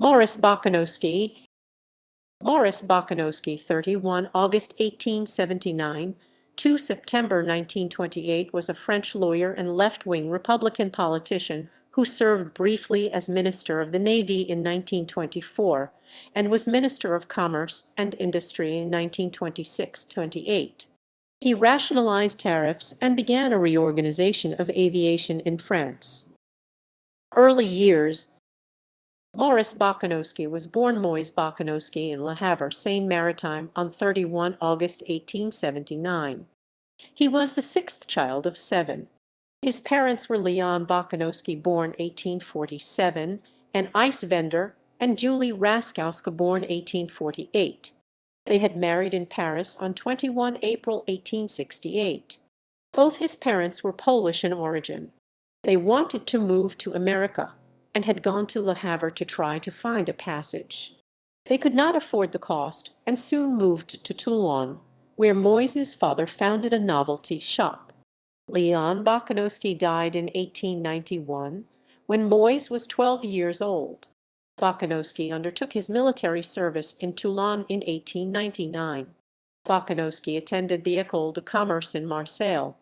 Maurice Bokanowski. Maurice Bokanowski, 31 August 1879 to September 1928, was a French lawyer and left-wing Republican politician who served briefly as Minister of the Navy in 1924 and was Minister of Commerce and Industry in 1926-28. He rationalized tariffs and began a reorganization of aviation in France. Early years. Maurice Bokanowski was born Moise Bokanowski in Le Havre, Seine-Maritime, on 31 August 1879. He was the sixth child of seven. His parents were Leon Bokanowski, born 1847, an ice vendor, and Julie Raskowska, born 1848. They had married in Paris on 21 April 1868. Both his parents were Polish in origin. They wanted to move to America and had gone to Le Havre to try to find a passage. They could not afford the cost and soon moved to Toulon, where Moise's father founded a novelty shop. Leon Bokanowski died in 1891, when Moise was 12 years old. Bokanowski undertook his military service in Toulon in 1899. Bokanowski attended the École de Commerce in Marseille.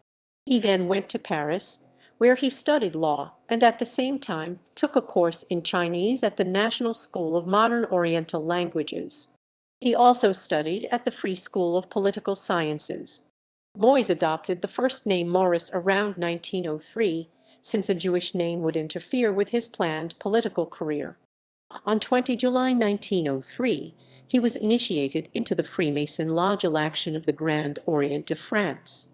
He then went to Paris, where he studied law and at the same time took a course in Chinese at the National School of Modern Oriental Languages. He also studied at the Free School of Political Sciences. Moise adopted the first name Maurice around 1903, since a Jewish name would interfere with his planned political career. On 20 July 1903, he was initiated into the Freemason Lodge election of the Grand Orient de France.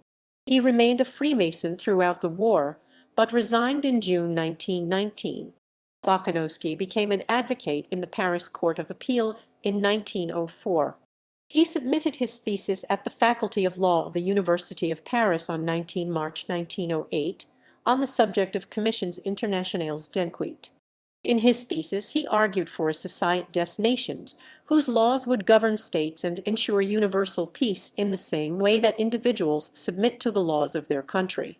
He remained a Freemason throughout the war, but resigned in June 1919. Bokanowski became an advocate in the Paris Court of Appeal in 1904. He submitted his thesis at the Faculty of Law of the University of Paris on 19 March 1908 on the subject of Commissions internationales d'enquête. In his thesis, he argued for a society des nations whose laws would govern states and ensure universal peace in the same way that individuals submit to the laws of their country.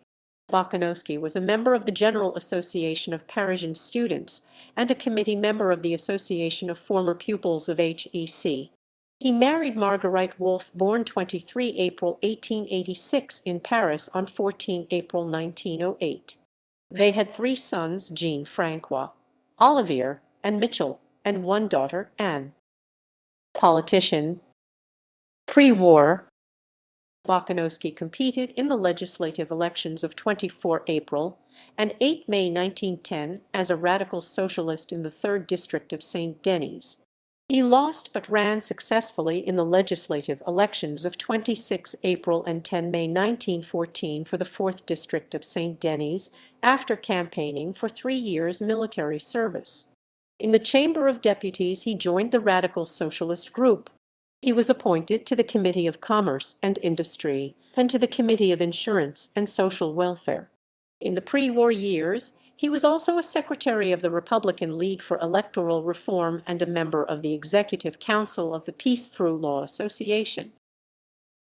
Bokanowski was a member of the General Association of Parisian Students and a committee member of the Association of Former Pupils of HEC. He married Marguerite Wolfe, born 23 April 1886 in Paris on 14 April 1908. They had three sons, Jean-Francois, Olivier, and Mitchell, and one daughter, Anne. Politician. Pre-war, Bokanowski competed in the legislative elections of 24 April and 8 May 1910 as a radical socialist in the 3rd District of St. Denis. He lost but ran successfully in the legislative elections of 26 April and 10 May 1914 for the 4th District of St. Denis after campaigning for 3 years military service. In the Chamber of Deputies he joined the Radical Socialist Group. He was appointed to the Committee of Commerce and Industry and to the Committee of Insurance and Social Welfare. In the pre-war years, he was also a secretary of the Republican League for Electoral Reform and a member of the Executive Council of the Peace Through Law Association.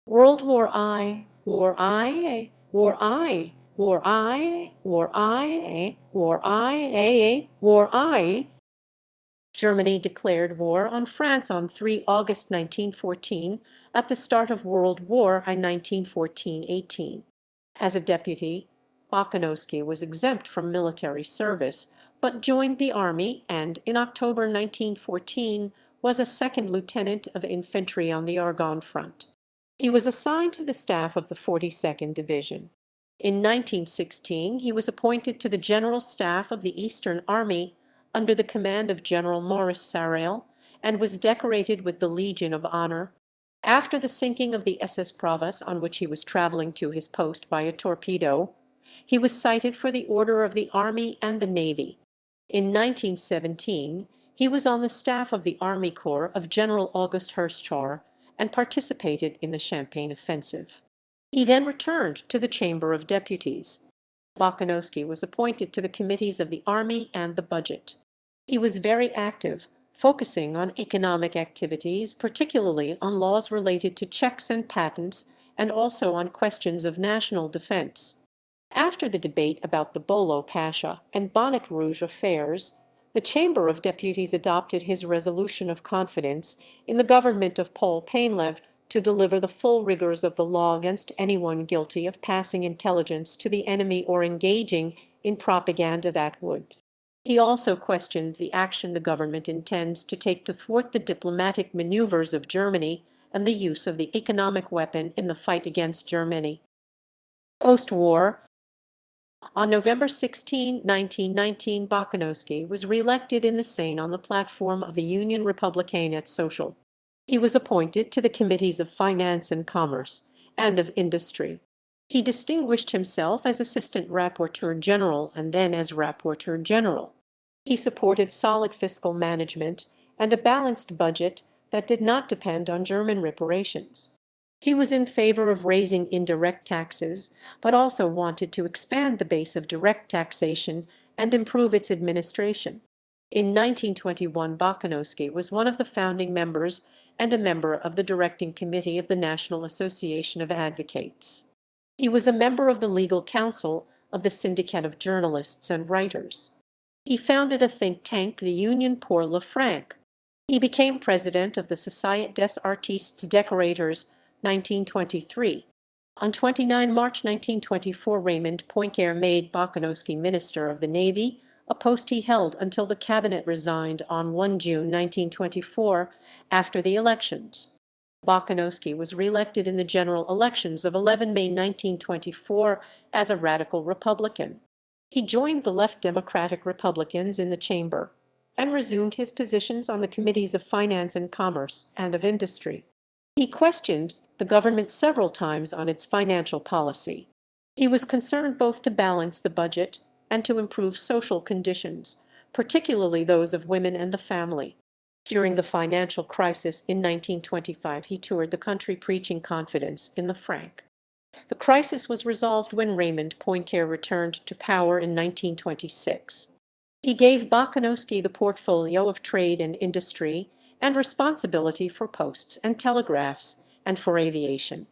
World War I, War I, War I, War I, War I, War I, War I. Germany declared war on France on 3 August 1914, at the start of World War I 1914-18. As a deputy, Bokanowski was exempt from military service, but joined the army and, in October 1914, was a second lieutenant of infantry on the Argonne Front. He was assigned to the staff of the 42nd Division. In 1916, he was appointed to the General Staff of the Eastern Army under the command of General Maurice Sarrail, and was decorated with the Legion of Honor. After the sinking of the SS Provence, on which he was traveling to his post by a torpedo, he was cited for the Order of the Army and the Navy. In 1917, he was on the staff of the Army Corps of General August Hirschauer and participated in the Champagne Offensive. He then returned to the Chamber of Deputies. Bokanowski was appointed to the committees of the Army and the Budget. He was very active, focusing on economic activities, particularly on laws related to checks and patents, and also on questions of national defense. After the debate about the Bolo Pasha and Bonnet Rouge affairs, The Chamber of Deputies adopted his resolution of confidence in the government of Paul Painlev to deliver the full rigors of the law against anyone guilty of passing intelligence to the enemy or engaging in propaganda that would. He also questioned the action the government intends to take to thwart the diplomatic maneuvers of Germany and the use of the economic weapon in the fight against Germany. Post-war, on November 16, 1919, Bokanowski was re-elected in the Seine on the platform of the Union Républicaine Social. He was appointed to the Committees of Finance and Commerce and of Industry. He distinguished himself as Assistant Rapporteur General and then as Rapporteur General. He supported solid fiscal management and a balanced budget that did not depend on German reparations. He was in favor of raising indirect taxes, but also wanted to expand the base of direct taxation and improve its administration. In 1921, Bokanowski was one of the founding members and a member of the directing committee of the National Association of Advocates. He was a member of the legal council of the Syndicate of Journalists and Writers. He founded a think tank, the Union pour le Franc. He became president of the Société des Artistes Décorateurs, 1923. On 29 March 1924, Raymond Poincaré made Bokanowski Minister of the Navy, a post he held until the cabinet resigned on 1 June 1924 after the elections. Bokanowski was re-elected in the general elections of 11 May 1924 as a radical Republican. He joined the left Democratic Republicans in the chamber and resumed his positions on the Committees of Finance and Commerce and of Industry. He questioned the government several times on its financial policy. He was concerned both to balance the budget and to improve social conditions, particularly those of women and the family. During the financial crisis in 1925, he toured the country preaching confidence in the franc. The crisis was resolved when Raymond Poincaré returned to power in 1926. He gave Bokanowski the portfolio of trade and industry and responsibility for posts and telegraphs and for aviation.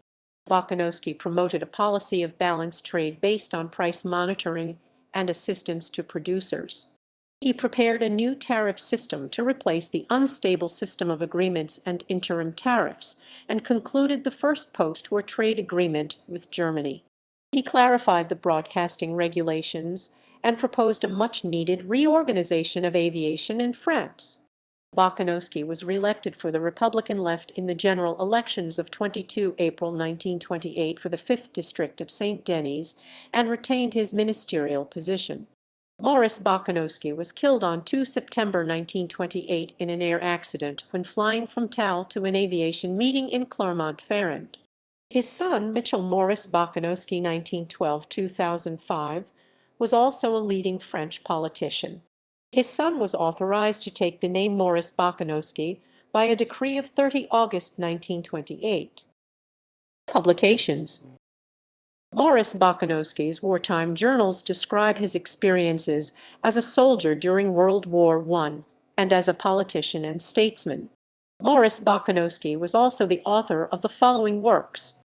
Bokanowski promoted a policy of balanced trade based on price monitoring and assistance to producers. He prepared a new tariff system to replace the unstable system of agreements and interim tariffs, and concluded the first post-war trade agreement with Germany. He clarified the broadcasting regulations and proposed a much-needed reorganization of aviation in France. Bokanowski was re-elected for the Republican left in the general elections of 22 April 1928 for the 5th District of St. Denis and retained his ministerial position. Maurice Bokanowski was killed on 2 September 1928 in an air accident when flying from Tal to an aviation meeting in Clermont-Ferrand. His son, Mitchell Maurice Bokanowski (1912–2005), was also a leading French politician. His son was authorized to take the name Maurice Bokanowski by a decree of 30 August 1928. Publications. Maurice Bokanowski's wartime journals describe his experiences as a soldier during World War I and as a politician and statesman. Maurice Bokanowski was also the author of the following works: